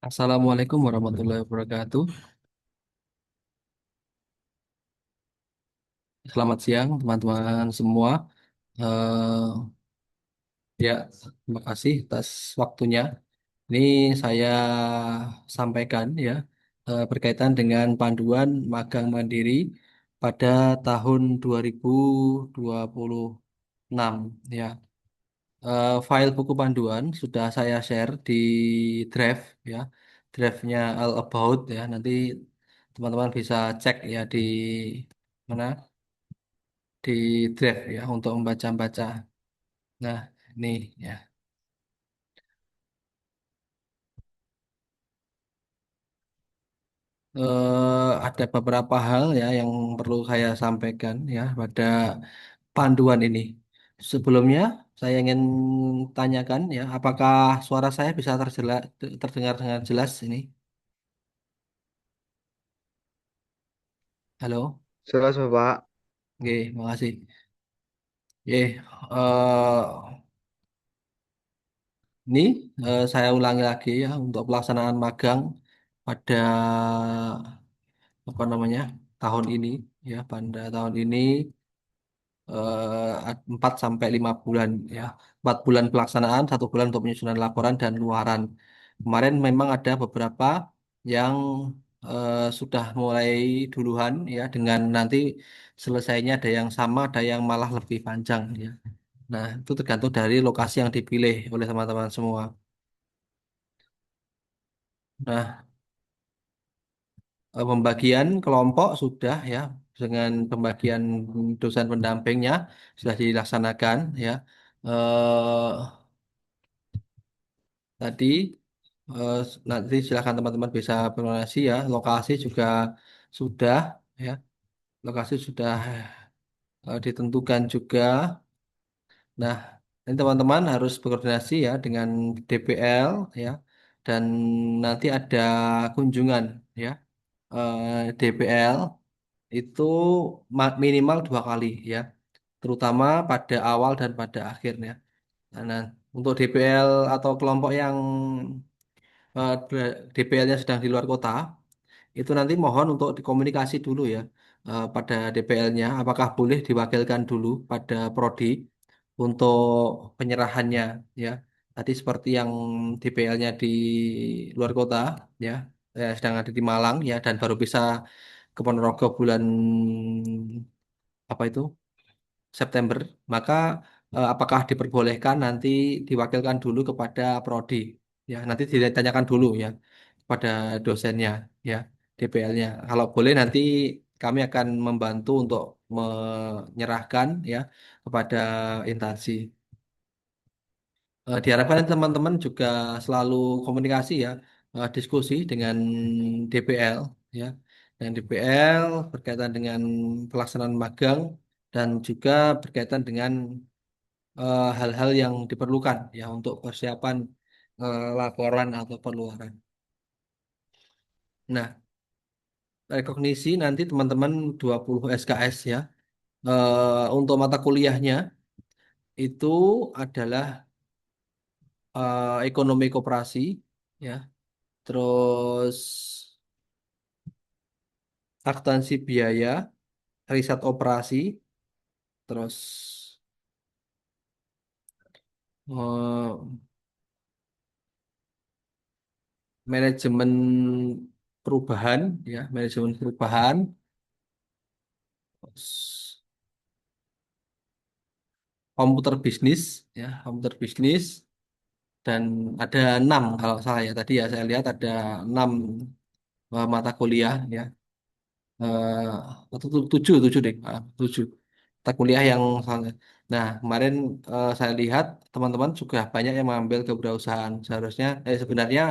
Assalamualaikum warahmatullahi wabarakatuh. Selamat siang teman-teman semua. Eh, ya, terima kasih atas waktunya. Ini saya sampaikan ya berkaitan dengan panduan magang mandiri pada tahun 2026 ya. File buku panduan sudah saya share di Drive ya. Drive-nya All About ya. Nanti teman-teman bisa cek ya di mana di Drive ya untuk membaca-baca. Nah, ini ya. Ada beberapa hal ya yang perlu saya sampaikan ya pada panduan ini. Sebelumnya saya ingin tanyakan ya, apakah suara saya bisa terdengar dengan jelas ini? Halo, Jelas Bapak. oke, makasih. Ini saya ulangi lagi ya untuk pelaksanaan magang pada apa namanya tahun ini ya pada tahun ini 4 sampai 5 bulan ya 4 bulan pelaksanaan 1 bulan untuk penyusunan laporan dan luaran. Kemarin memang ada beberapa yang sudah mulai duluan ya dengan nanti selesainya ada yang sama ada yang malah lebih panjang ya. Nah, itu tergantung dari lokasi yang dipilih oleh teman-teman semua. Nah, pembagian kelompok sudah ya dengan pembagian dosen pendampingnya sudah dilaksanakan ya. Eh, Tadi nanti silakan teman-teman bisa berdonasi ya. Lokasi juga sudah ya. Lokasi sudah ditentukan juga. Nah, ini teman-teman harus berkoordinasi ya dengan DPL ya. Dan nanti ada kunjungan ya. DPL itu minimal 2 kali ya, terutama pada awal dan pada akhirnya. Nah, untuk DPL atau kelompok yang DPL-nya sedang di luar kota, itu nanti mohon untuk dikomunikasi dulu ya pada DPL-nya, apakah boleh diwakilkan dulu pada Prodi untuk penyerahannya ya. Tadi seperti yang DPL-nya di luar kota ya, sedang ada di Malang ya dan baru bisa ke Ponorogo bulan apa itu September, maka apakah diperbolehkan nanti diwakilkan dulu kepada Prodi ya, nanti ditanyakan dulu ya kepada dosennya ya DPL-nya. Kalau boleh nanti kami akan membantu untuk menyerahkan ya kepada instansi. Diharapkan teman-teman juga selalu komunikasi ya, diskusi dengan DPL ya. Dan DPL berkaitan dengan pelaksanaan magang dan juga berkaitan dengan hal-hal yang diperlukan ya untuk persiapan laporan atau pengeluaran. Nah, rekognisi nanti teman-teman 20 SKS ya. Untuk mata kuliahnya itu adalah ekonomi koperasi ya. Terus akuntansi biaya, riset operasi, terus eh, manajemen perubahan, ya, manajemen perubahan, terus komputer bisnis, ya, komputer bisnis, dan ada 6 kalau salah ya. Tadi ya saya lihat ada 6 mata kuliah, ya, atau 7, 7 deh, 7 mata kuliah yang salah. Nah, kemarin saya lihat teman-teman juga banyak yang mengambil kewirausahaan. Seharusnya, sebenarnya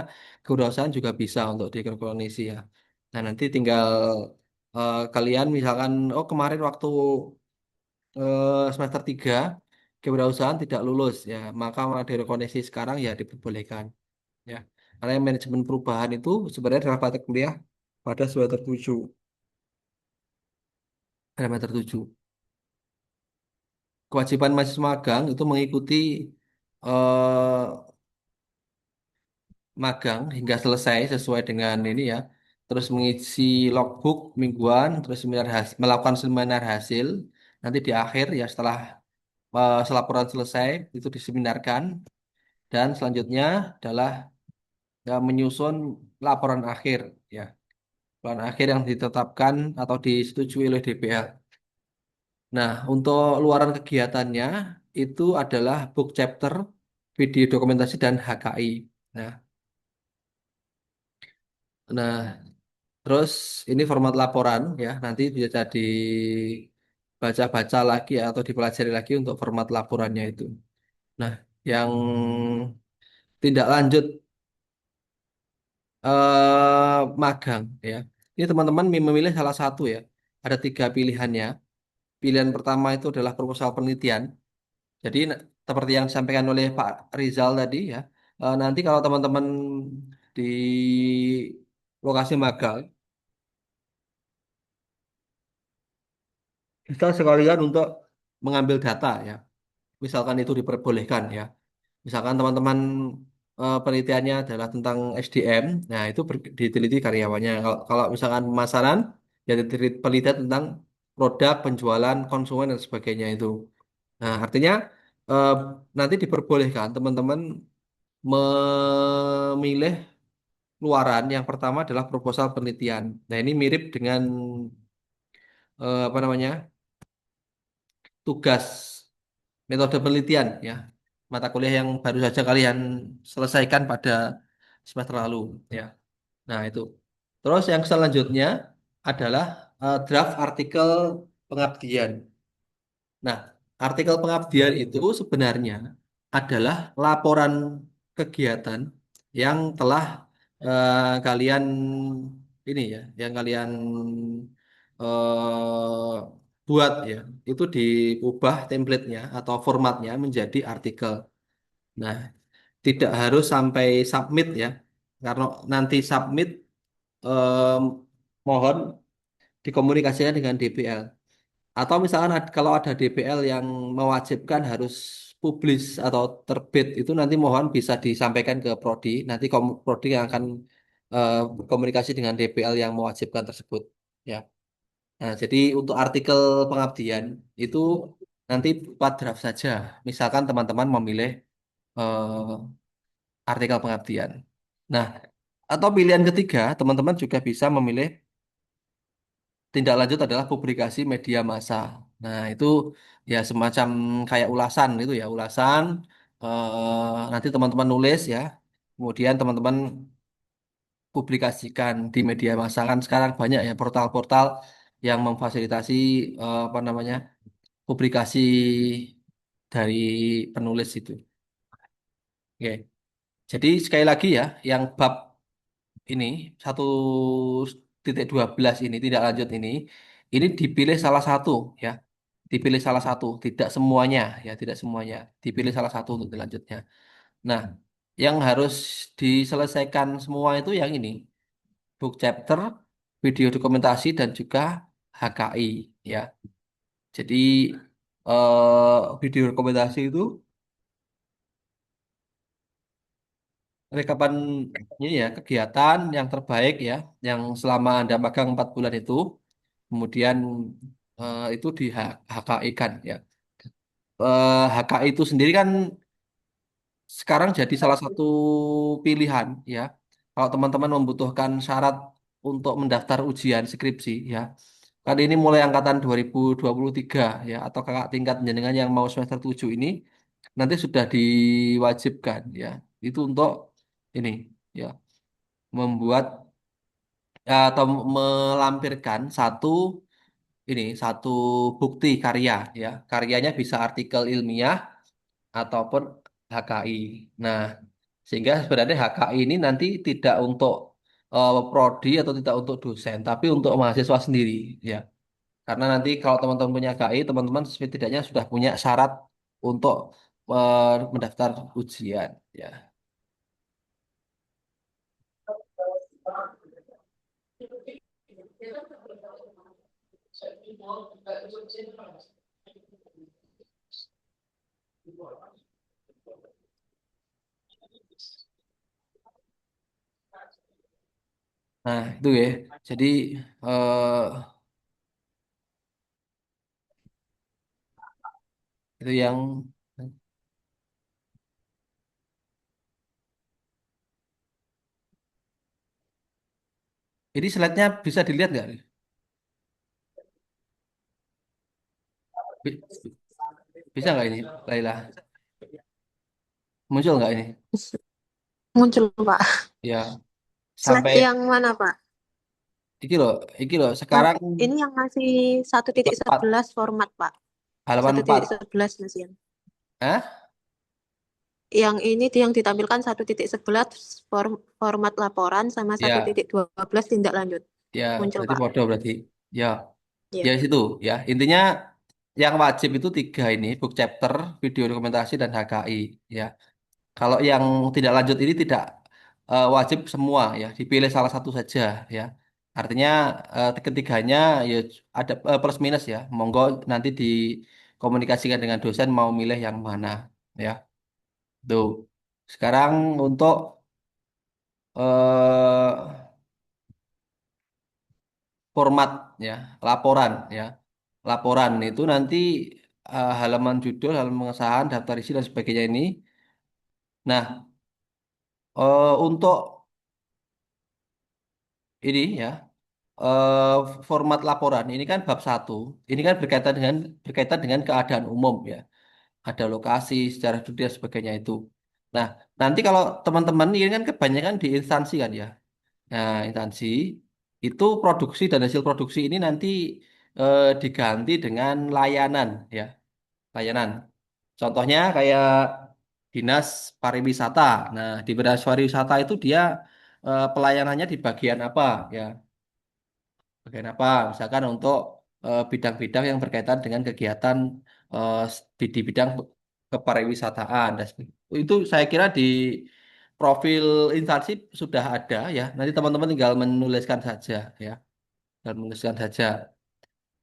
kewirausahaan juga bisa untuk di Krokonisi ya. Nah, nanti tinggal kalian misalkan, oh kemarin waktu semester 3 kewirausahaan tidak lulus ya, maka di Krokonisi sekarang ya diperbolehkan ya. Karena yang manajemen perubahan itu sebenarnya adalah mata kuliah pada semester 7. Semester 7. Kewajiban mahasiswa magang itu mengikuti eh, magang hingga selesai sesuai dengan ini ya. Terus mengisi logbook mingguan, terus melakukan seminar hasil. Nanti di akhir ya setelah selaporan selesai itu diseminarkan dan selanjutnya adalah menyusun laporan akhir ya. Laporan akhir yang ditetapkan atau disetujui oleh DPL. Nah, untuk luaran kegiatannya itu adalah book chapter, video dokumentasi dan HKI. Nah, nah, terus ini format laporan ya, nanti bisa dibaca-baca lagi ya, atau dipelajari lagi untuk format laporannya itu. Nah, yang tindak lanjut magang ya. Ini teman-teman memilih salah satu ya. Ada tiga pilihannya. Pilihan pertama itu adalah proposal penelitian. Jadi seperti yang disampaikan oleh Pak Rizal tadi ya, nanti kalau teman-teman di lokasi magang, kita sekalian untuk mengambil data ya. Misalkan itu diperbolehkan ya. Misalkan teman-teman penelitiannya adalah tentang SDM, nah itu diteliti karyawannya. Kalau misalkan pemasaran, ya diteliti penelitian tentang produk, penjualan, konsumen dan sebagainya itu. Nah, artinya eh, nanti diperbolehkan teman-teman memilih luaran. Yang pertama adalah proposal penelitian. Nah, ini mirip dengan apa namanya? Tugas metode penelitian ya. Mata kuliah yang baru saja kalian selesaikan pada semester lalu ya. Nah, itu. Terus yang selanjutnya adalah draft artikel pengabdian. Nah, artikel pengabdian itu sebenarnya adalah laporan kegiatan yang telah kalian ini ya, yang kalian buat ya. Itu diubah template-nya atau formatnya menjadi artikel. Nah, tidak harus sampai submit ya. Karena nanti submit em, mohon dikomunikasikan dengan DPL. Atau misalkan kalau ada DPL yang mewajibkan harus publis atau terbit itu nanti mohon bisa disampaikan ke Prodi. Nanti Prodi yang akan berkomunikasi dengan DPL yang mewajibkan tersebut. Ya. Nah, jadi untuk artikel pengabdian itu nanti buat draft saja. Misalkan teman-teman memilih artikel pengabdian. Nah, atau pilihan ketiga, teman-teman juga bisa memilih tindak lanjut adalah publikasi media massa. Nah, itu ya semacam kayak ulasan itu ya, ulasan nanti teman-teman nulis ya. Kemudian teman-teman publikasikan di media massa kan sekarang banyak ya portal-portal yang memfasilitasi apa namanya? Publikasi dari penulis itu. Oke. Jadi sekali lagi ya, yang bab ini 1.12 ini tidak lanjut ini dipilih salah satu ya, dipilih salah satu, tidak semuanya ya, tidak semuanya, dipilih salah satu untuk dilanjutnya. Nah, yang harus diselesaikan semua itu yang ini, book chapter, video dokumentasi dan juga HKI ya. Jadi video dokumentasi itu rekapan ini ya kegiatan yang terbaik ya, yang selama Anda magang 4 bulan itu. Kemudian itu di HKI kan ya. HKI itu sendiri kan sekarang jadi salah satu pilihan ya. Kalau teman-teman membutuhkan syarat untuk mendaftar ujian skripsi ya. Kan ini mulai angkatan 2023 ya, atau kakak tingkat jenengan yang mau semester 7 ini nanti sudah diwajibkan ya. Itu untuk ini ya, membuat atau melampirkan satu bukti karya ya. Karyanya bisa artikel ilmiah ataupun HKI. Nah, sehingga sebenarnya HKI ini nanti tidak untuk prodi atau tidak untuk dosen, tapi untuk mahasiswa sendiri ya. Karena nanti kalau teman-teman punya HKI, teman-teman setidaknya sudah punya syarat untuk mendaftar ujian ya. Nah, itu ya. Jadi eh, itu yang ini slide-nya bisa dilihat nggak? Bi- Bisa nggak ini, Laila? Muncul nggak ini? Muncul, Pak. Ya, Slide sampai yang mana, Pak? iki loh, iki loh. Nah, Sekarang ini yang masih satu titik halaman 4, sebelas format, Pak. halaman Satu 4. titik sebelas masih yang. Hah? Yang ini yang ditampilkan 1.11 format laporan sama satu Ya, titik dua belas tindak lanjut. ya, Muncul, berarti Pak. bodoh berarti. Ya, ya Iya. situ ya. Intinya yang wajib itu tiga ini, book chapter, video dokumentasi dan HKI. Ya, kalau yang tidak lanjut ini tidak wajib semua ya, dipilih salah satu saja ya. Artinya ketiganya ya ada plus minus ya. Monggo nanti dikomunikasikan dengan dosen mau milih yang mana ya. Tuh. Sekarang untuk format ya, laporan ya. Laporan itu nanti halaman judul, halaman pengesahan, daftar isi dan sebagainya ini. Nah, untuk ini ya, eh, format laporan ini kan bab satu. Ini kan berkaitan dengan keadaan umum ya. Ada lokasi, sejarah dunia dan sebagainya itu. Nah, nanti kalau teman-teman ini kan kebanyakan di instansi kan ya. Nah, instansi itu produksi dan hasil produksi ini nanti diganti dengan layanan ya, layanan. Contohnya kayak dinas pariwisata. Nah, di dinas pariwisata itu dia pelayanannya di bagian apa ya? Bagian apa? Misalkan untuk bidang-bidang yang berkaitan dengan kegiatan di bidang kepariwisataan. Itu saya kira di profil instansi sudah ada ya. Nanti teman-teman tinggal menuliskan saja ya, dan menuliskan saja.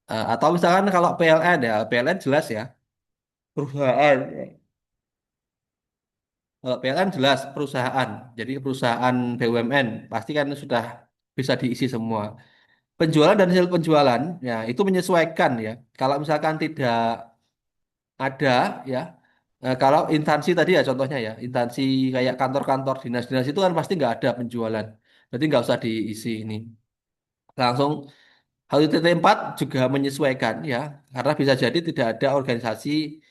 Atau misalkan kalau PLN ya, PLN jelas ya, perusahaan. Kalau PLN jelas perusahaan. Jadi perusahaan BUMN pasti kan sudah bisa diisi semua. Penjualan dan hasil penjualan, ya itu menyesuaikan ya. Kalau misalkan tidak ada ya, kalau instansi tadi ya contohnya ya, instansi kayak kantor-kantor dinas-dinas itu kan pasti nggak ada penjualan. Berarti nggak usah diisi ini. Langsung HUTT 4 juga menyesuaikan ya, karena bisa jadi tidak ada organisasi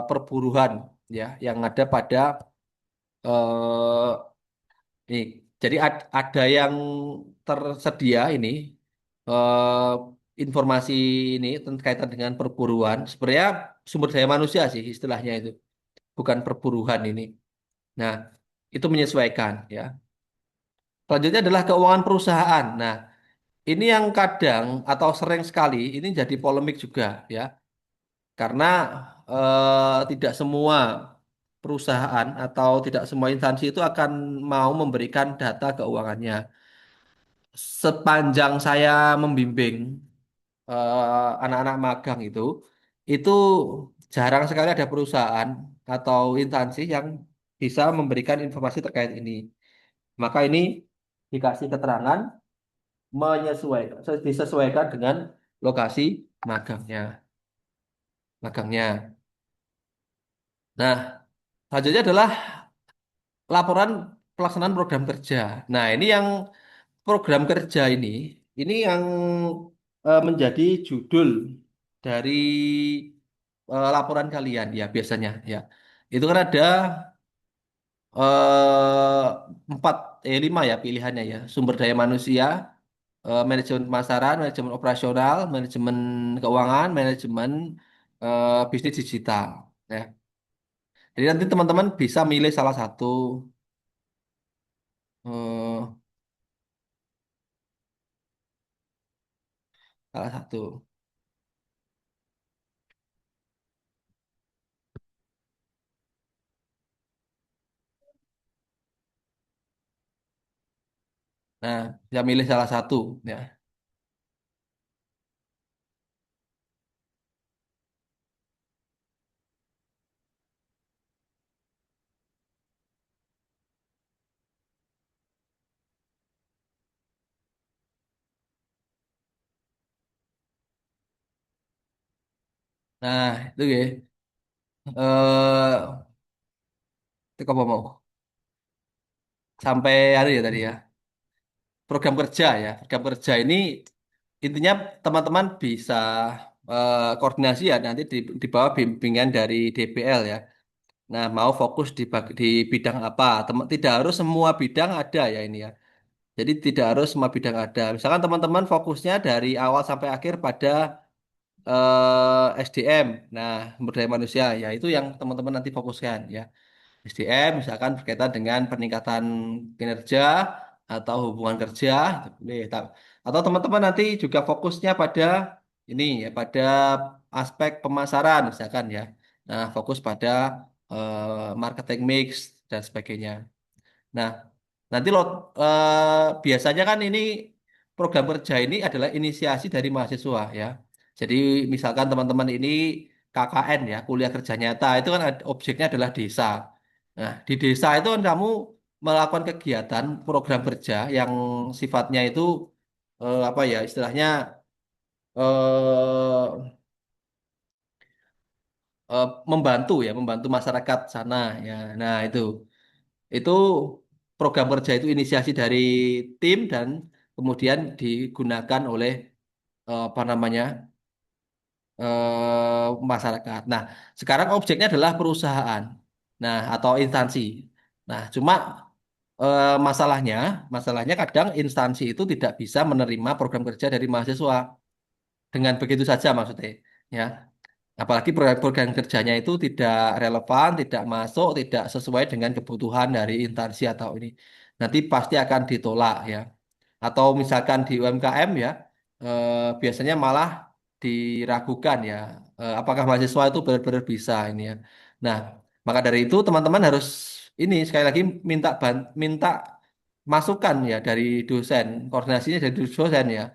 perburuhan ya yang ada pada ini. Jadi ada yang tersedia ini eh, informasi ini kaitan dengan perburuan. Sebenarnya sumber daya manusia sih istilahnya itu, bukan perburuan ini. Nah, itu menyesuaikan ya. Selanjutnya adalah keuangan perusahaan. Nah, ini yang kadang atau sering sekali ini jadi polemik juga ya, karena tidak semua perusahaan atau tidak semua instansi itu akan mau memberikan data keuangannya. Sepanjang saya membimbing anak-anak magang itu jarang sekali ada perusahaan atau instansi yang bisa memberikan informasi terkait ini. Maka ini dikasih keterangan menyesuaikan, disesuaikan dengan lokasi magangnya, magangnya. Nah, selanjutnya adalah laporan pelaksanaan program kerja. Nah, ini yang program kerja ini yang menjadi judul dari laporan kalian ya biasanya ya. Itu kan ada eh, empat, lima ya pilihannya ya. Sumber daya manusia, manajemen pemasaran, manajemen operasional, manajemen keuangan, manajemen bisnis digital. Ya. Jadi nanti teman-teman bisa milih salah satu, eh, salah satu. Nah, bisa milih salah satu ya. Nah, itu ya. Eh, itu apa mau? Sampai ada ya tadi ya. Program kerja ya. Program kerja ini intinya teman-teman bisa koordinasi ya nanti di bawah bimbingan dari DPL ya. Nah, mau fokus di bidang apa? Tidak harus semua bidang ada ya ini ya. Jadi tidak harus semua bidang ada. Misalkan teman-teman fokusnya dari awal sampai akhir pada SDM. Nah, sumber daya manusia ya itu yang teman-teman nanti fokuskan ya. SDM misalkan berkaitan dengan peningkatan kinerja atau hubungan kerja itu boleh. Atau teman-teman nanti juga fokusnya pada ini ya pada aspek pemasaran misalkan ya. Nah, fokus pada marketing mix dan sebagainya. Nah, nanti lo biasanya kan ini program kerja ini adalah inisiasi dari mahasiswa ya. Jadi misalkan teman-teman ini KKN ya, kuliah kerja nyata itu kan objeknya adalah desa. Nah, di desa itu kan kamu melakukan kegiatan program kerja yang sifatnya itu apa ya istilahnya eh, membantu ya, membantu masyarakat sana ya. Nah, itu program kerja itu inisiasi dari tim dan kemudian digunakan oleh apa namanya masyarakat. Nah, sekarang objeknya adalah perusahaan, nah atau instansi. Nah, cuma masalahnya, masalahnya kadang instansi itu tidak bisa menerima program kerja dari mahasiswa dengan begitu saja maksudnya, ya. Apalagi program kerjanya itu tidak relevan, tidak masuk, tidak sesuai dengan kebutuhan dari instansi atau ini. Nanti pasti akan ditolak ya. Atau misalkan di UMKM ya, biasanya malah diragukan ya, apakah mahasiswa itu benar-benar bisa ini ya. Nah, maka dari itu teman-teman harus ini sekali lagi minta masukan ya dari dosen, koordinasinya dari dosen ya.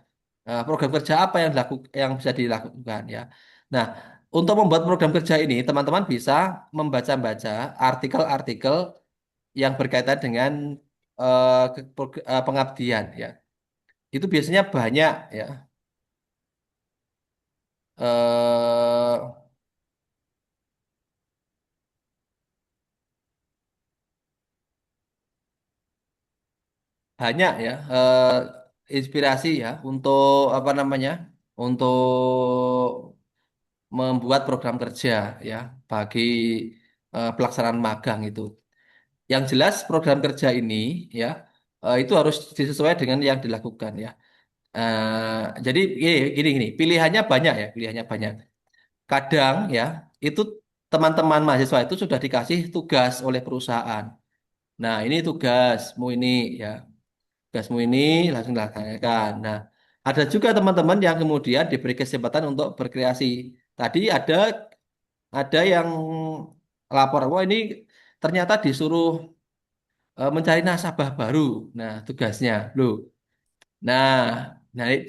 Program kerja apa yang bisa dilakukan ya. Nah, untuk membuat program kerja ini, teman-teman bisa membaca-baca artikel-artikel yang berkaitan dengan pengabdian ya. Itu biasanya banyak ya. eh Banyak ya inspirasi ya untuk apa namanya? Untuk membuat program kerja ya bagi pelaksanaan magang itu. Yang jelas program kerja ini ya itu harus disesuaikan dengan yang dilakukan ya. Jadi gini, pilihannya banyak ya, pilihannya banyak. Kadang ya itu teman-teman mahasiswa itu sudah dikasih tugas oleh perusahaan. Nah, ini tugasmu ini ya, tugasmu ini langsung dilaksanakan. Nah, ada juga teman-teman yang kemudian diberi kesempatan untuk berkreasi. Tadi ada yang lapor, wah ini ternyata disuruh mencari nasabah baru. Nah, tugasnya, loh. Nah,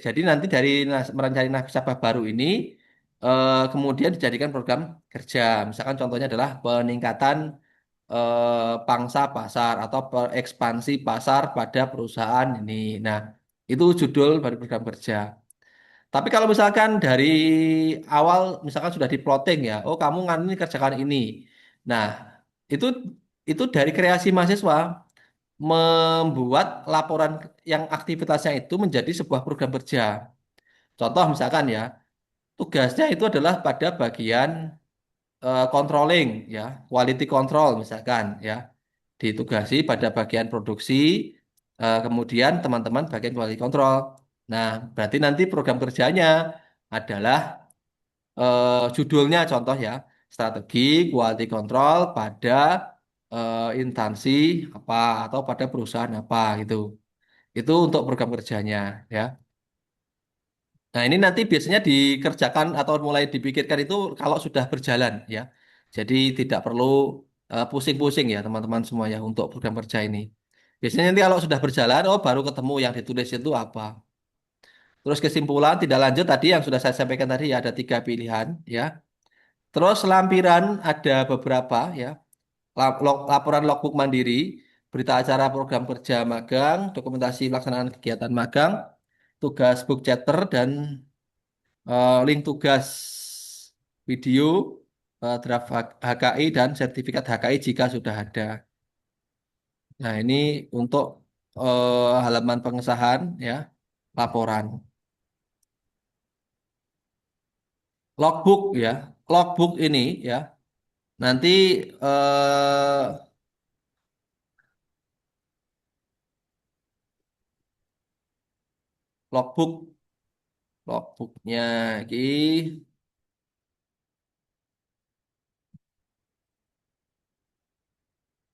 jadi nanti dari merencana nasabah baru ini kemudian dijadikan program kerja. Misalkan contohnya adalah peningkatan pangsa pasar atau ekspansi pasar pada perusahaan ini. Nah, itu judul dari program kerja. Tapi kalau misalkan dari awal misalkan sudah diplotting ya, oh kamu ini kerjakan ini. Nah, itu itu dari kreasi mahasiswa membuat laporan yang aktivitasnya itu menjadi sebuah program kerja. Contoh misalkan ya, tugasnya itu adalah pada bagian controlling ya, quality control misalkan ya. Ditugasi pada bagian produksi, kemudian teman-teman bagian quality control. Nah, berarti nanti program kerjanya adalah judulnya contoh ya, strategi quality control pada instansi apa atau pada perusahaan apa gitu. Itu untuk program kerjanya ya. Nah, ini nanti biasanya dikerjakan atau mulai dipikirkan itu kalau sudah berjalan ya. Jadi tidak perlu pusing-pusing ya teman-teman semua ya untuk program kerja ini. Biasanya nanti kalau sudah berjalan, oh baru ketemu yang ditulis itu apa. Terus kesimpulan tidak lanjut tadi yang sudah saya sampaikan tadi ya ada tiga pilihan ya. Terus lampiran ada beberapa ya. Laporan logbook mandiri, berita acara program kerja magang, dokumentasi pelaksanaan kegiatan magang, tugas book chapter dan link tugas video, draft HKI, dan sertifikat HKI jika sudah ada. Nah, ini untuk halaman pengesahan ya, laporan. Logbook ya, logbook ini ya, nanti eh, logbook, logbooknya ini,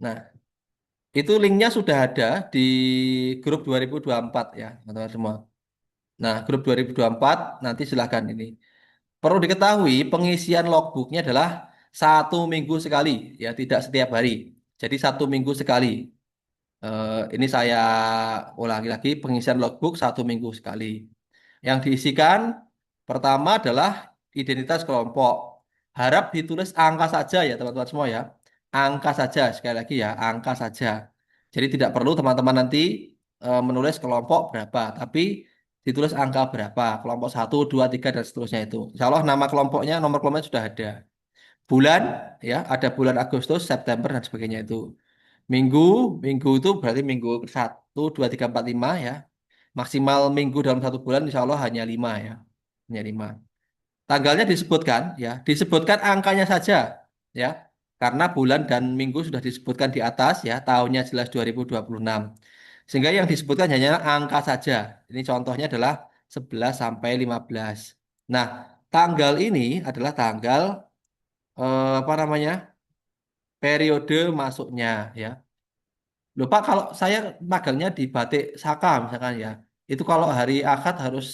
nah itu linknya sudah ada di grup 2024 ya, teman-teman semua. Nah, grup 2024 nanti silahkan ini. Perlu diketahui pengisian logbooknya adalah 1 minggu sekali, ya tidak setiap hari. Jadi 1 minggu sekali. Ini saya ulangi lagi pengisian logbook 1 minggu sekali. Yang diisikan pertama adalah identitas kelompok. Harap ditulis angka saja ya teman-teman semua ya. Angka saja sekali lagi ya, angka saja. Jadi tidak perlu teman-teman nanti menulis kelompok berapa, tapi ditulis angka berapa, kelompok 1, 2, 3 dan seterusnya itu. Insya Allah nama kelompoknya, nomor kelompoknya sudah ada. Bulan ya, ada bulan Agustus, September dan sebagainya itu. Minggu, minggu itu berarti minggu 1, 2, 3, 4, 5 ya. Maksimal minggu dalam 1 bulan insya Allah hanya 5 ya. Hanya 5. Tanggalnya disebutkan ya, disebutkan angkanya saja ya. Karena bulan dan minggu sudah disebutkan di atas ya, tahunnya jelas 2026. Sehingga yang disebutkan hanya angka saja. Ini contohnya adalah 11 sampai 15. Nah, tanggal ini adalah tanggal apa namanya? Periode masuknya ya. Lupa kalau saya magangnya di Batik Saka misalkan ya. Itu kalau hari Ahad harus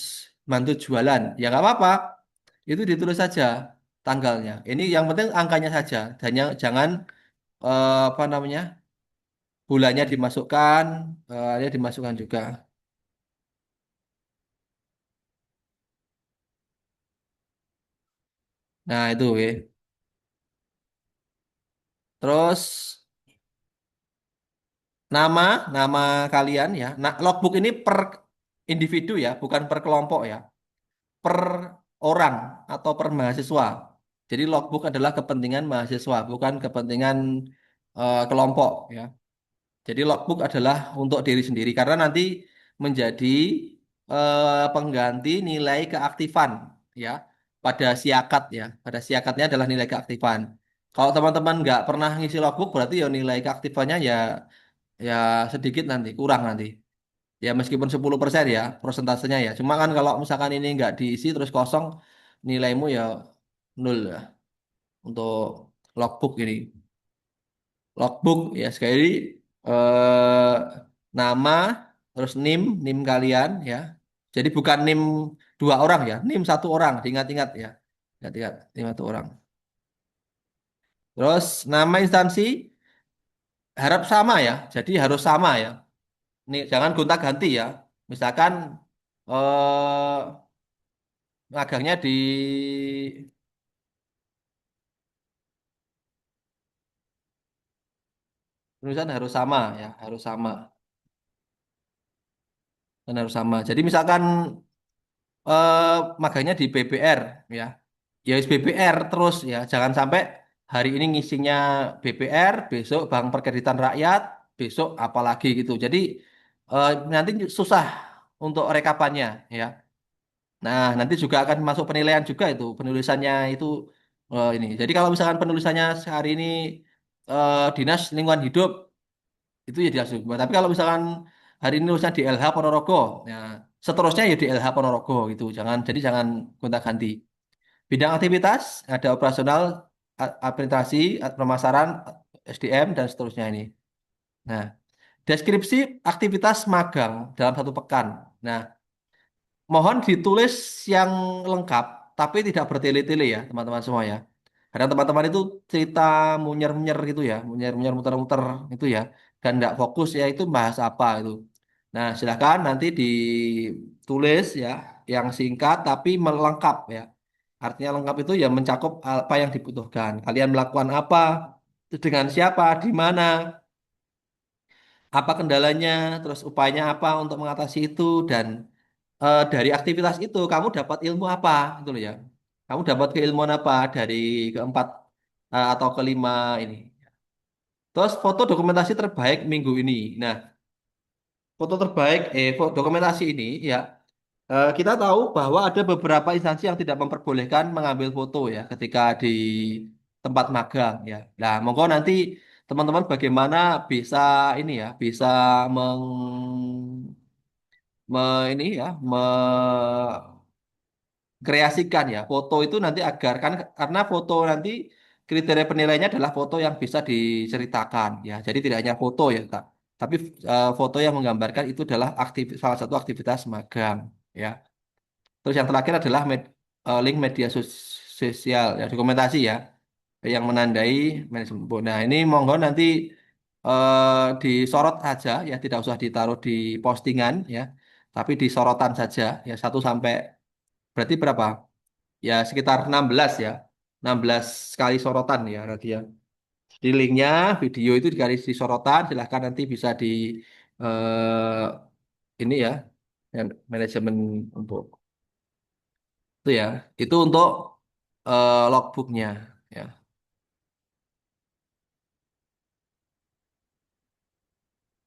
bantu jualan. Ya nggak apa-apa. Itu ditulis saja tanggalnya. Ini yang penting angkanya saja. Dan jangan apa namanya? Bulannya dimasukkan, ya dimasukkan juga. Nah, itu ya. Terus nama nama kalian ya. Nah, logbook ini per individu ya, bukan per kelompok ya. Per orang atau per mahasiswa. Jadi logbook adalah kepentingan mahasiswa, bukan kepentingan kelompok ya. Jadi logbook adalah untuk diri sendiri karena nanti menjadi pengganti nilai keaktifan ya pada siakat ya. Pada siakatnya adalah nilai keaktifan. Kalau teman-teman nggak pernah ngisi logbook berarti ya nilai keaktifannya ya sedikit nanti, kurang nanti. Ya meskipun 10% ya prosentasenya ya. Cuma kan kalau misalkan ini nggak diisi terus kosong nilaimu ya nol ya untuk logbook ini. Logbook ya sekali eh, nama terus NIM kalian ya. Jadi bukan NIM 2 orang ya, NIM 1 orang. Diingat-ingat ya. Ingat-ingat NIM 1 orang. Terus nama instansi harap sama ya. Jadi harus sama ya. Nih jangan gonta-ganti ya. Misalkan eh magangnya di penulisan harus sama ya, harus sama dan harus sama. Jadi misalkan magangnya di BBR ya, ya wis BBR terus ya, jangan sampai hari ini ngisinya BBR, besok Bank Perkreditan Rakyat, besok apalagi gitu. Jadi nanti susah untuk rekapannya ya. Nah, nanti juga akan masuk penilaian juga itu, penulisannya itu ini. Jadi kalau misalkan penulisannya sehari ini Dinas Lingkungan Hidup itu ya dilangsung. Tapi kalau misalkan hari ini nulisnya di LH Ponorogo, ya seterusnya ya di LH Ponorogo gitu. Jangan gonta-ganti. Bidang aktivitas ada operasional, administrasi, pemasaran, SDM dan seterusnya ini. Nah, deskripsi aktivitas magang dalam 1 pekan. Nah, mohon ditulis yang lengkap, tapi tidak bertele-tele ya, teman-teman semua ya. Karena teman-teman itu cerita munyer-munyer gitu ya, munyer-munyer muter-muter itu ya, dan tidak fokus ya itu bahas apa itu. Nah, silakan nanti ditulis ya, yang singkat tapi melengkap ya. Artinya lengkap itu ya mencakup apa yang dibutuhkan. Kalian melakukan apa, dengan siapa, di mana, apa kendalanya, terus upayanya apa untuk mengatasi itu, dan dari aktivitas itu kamu dapat ilmu apa gitu loh ya. Kamu dapat keilmuan apa dari keempat atau kelima ini? Terus foto dokumentasi terbaik minggu ini. Nah, foto terbaik, dokumentasi ini ya, kita tahu bahwa ada beberapa instansi yang tidak memperbolehkan mengambil foto ya ketika di tempat magang ya. Nah, monggo nanti teman-teman bagaimana bisa ini ya, bisa meng, ini ya, kreasikan ya foto itu nanti agar kan karena foto nanti kriteria penilaiannya adalah foto yang bisa diceritakan ya jadi tidak hanya foto ya Kak tapi foto yang menggambarkan itu adalah salah satu aktivitas magang ya terus yang terakhir adalah link media sosial ya dokumentasi ya yang menandai manajemen. Nah ini monggo nanti disorot saja ya tidak usah ditaruh di postingan ya tapi di sorotan saja ya satu sampai berarti berapa ya sekitar 16 ya 16 kali sorotan ya berarti ya di linknya video itu digaris di sorotan silahkan nanti bisa di eh, ini ya manajemen untuk itu ya itu untuk logbooknya ya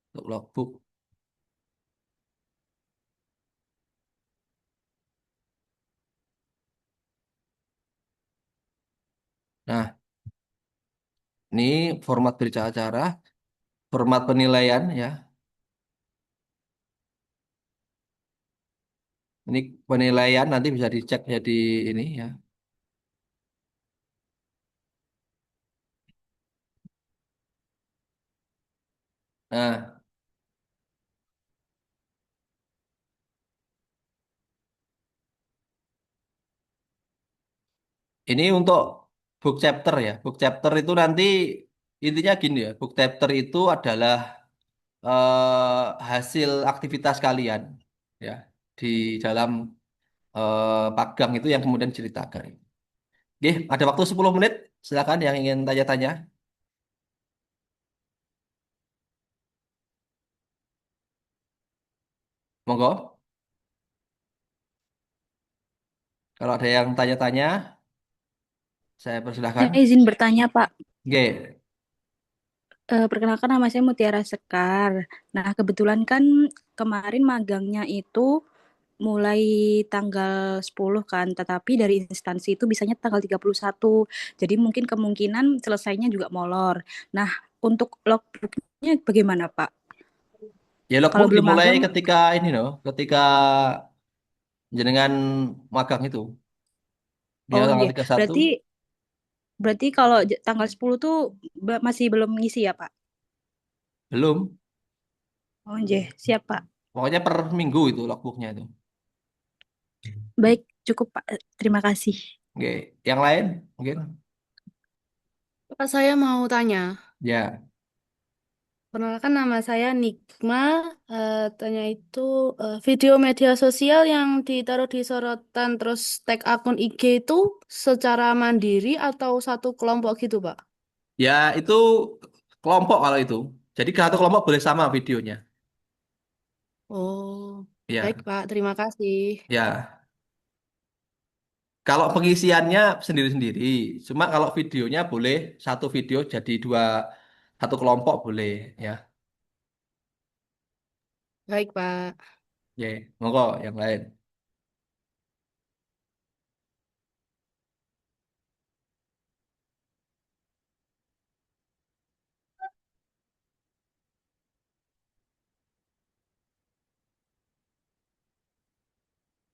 untuk logbook nah ini format berita acara format penilaian ya ini penilaian nanti bisa dicek ya di ini ya nah ini untuk book chapter ya. Book chapter itu nanti intinya gini ya. Book chapter itu adalah hasil aktivitas kalian ya di dalam pagang itu yang kemudian diceritakan. Oke, ada waktu 10 menit. Silakan yang ingin tanya-tanya. Monggo. Kalau ada yang tanya-tanya, saya persilahkan. Saya izin bertanya, Pak. Oke. Perkenalkan nama saya Mutiara Sekar. Nah, kebetulan kan kemarin magangnya itu mulai tanggal 10 kan, tetapi dari instansi itu bisanya tanggal 31. Jadi mungkin kemungkinan selesainya juga molor. Nah, untuk logbooknya bagaimana, Pak? Ya Kalau logbook belum dimulai magang, ketika ini loh, ketika jenengan magang itu. Dia oh tanggal iya. 31 Berarti berarti kalau tanggal 10 tuh masih belum ngisi ya, Pak? belum. Oh iya, siap, Pak. Pokoknya per minggu itu logbooknya itu. Baik, cukup, Pak. Terima kasih. Oke, yang lain mungkin Pak, saya mau tanya. ya. Perkenalkan nama saya Nikma. Tanya itu video media sosial yang ditaruh di sorotan terus tag akun IG itu secara mandiri atau satu kelompok gitu, Pak? Ya itu kelompok kalau itu. Jadi satu kelompok boleh sama videonya. Oh, baik, Ya, Pak. Terima kasih. ya. Kalau pengisiannya sendiri-sendiri. Cuma kalau videonya boleh satu video jadi dua satu kelompok boleh ya. Baik, Pak. Ya, monggo yang lain.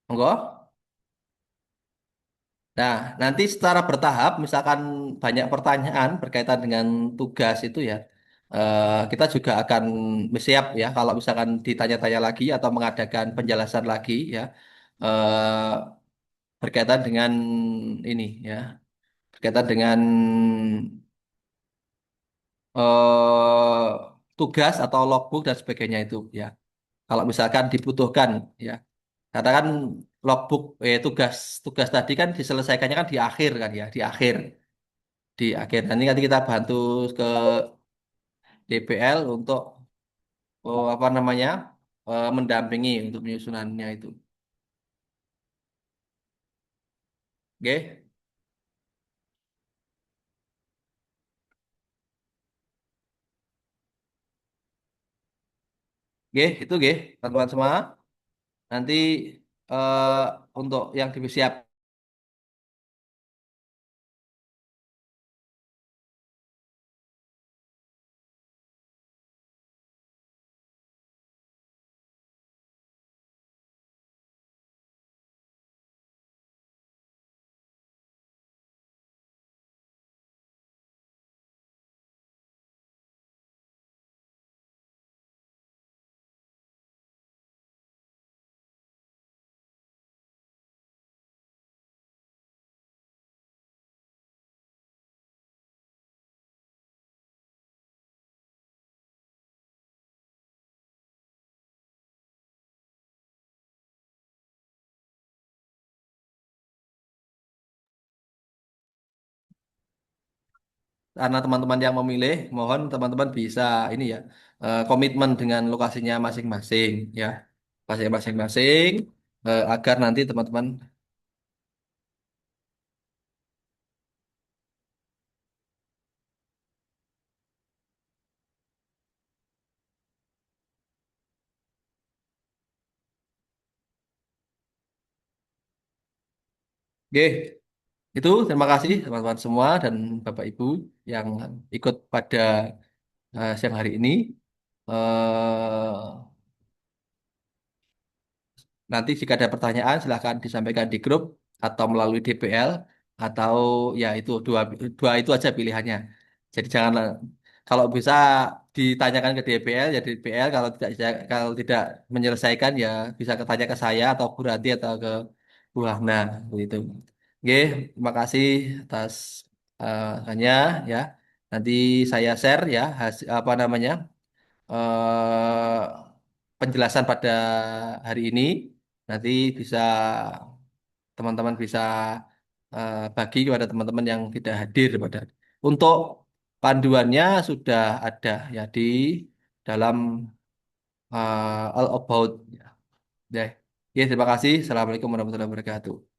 Monggo. Nah, nanti secara bertahap, misalkan banyak pertanyaan berkaitan dengan tugas itu ya, kita juga akan siap ya kalau misalkan ditanya-tanya lagi atau mengadakan penjelasan lagi ya, berkaitan dengan ini ya, berkaitan dengan tugas atau logbook dan sebagainya itu ya. Kalau misalkan dibutuhkan ya, karena kan logbook tugas tugas tadi kan diselesaikannya kan di akhir kan ya, di akhir nanti kita bantu ke DPL untuk apa namanya mendampingi untuk penyusunannya itu. Nggih. Nggih, itu nggih, teman-teman semua. Nanti eh, untuk yang siap. Karena teman-teman yang memilih, mohon teman-teman bisa ini ya, komitmen dengan lokasinya masing-masing ya. Lokasinya masing-masing, agar nanti teman-teman. Oke, itu terima kasih teman-teman semua dan Bapak Ibu yang ikut pada siang hari ini. Eh, Nanti jika ada pertanyaan silahkan disampaikan di grup atau melalui DPL atau ya itu dua dua itu aja pilihannya. Jadi jangan kalau bisa ditanyakan ke DPL ya DPL, kalau tidak menyelesaikan ya bisa tanya ke saya atau Bu Ranti atau ke Bu Hana begitu. Oke, terima kasih atas hanya ya. Nanti saya share ya apa namanya eh, penjelasan pada hari ini. Nanti bisa teman-teman bisa bagi kepada teman-teman yang tidak hadir pada. Untuk panduannya sudah ada ya di dalam All About. Ya, ya, terima kasih. Assalamualaikum warahmatullahi wabarakatuh.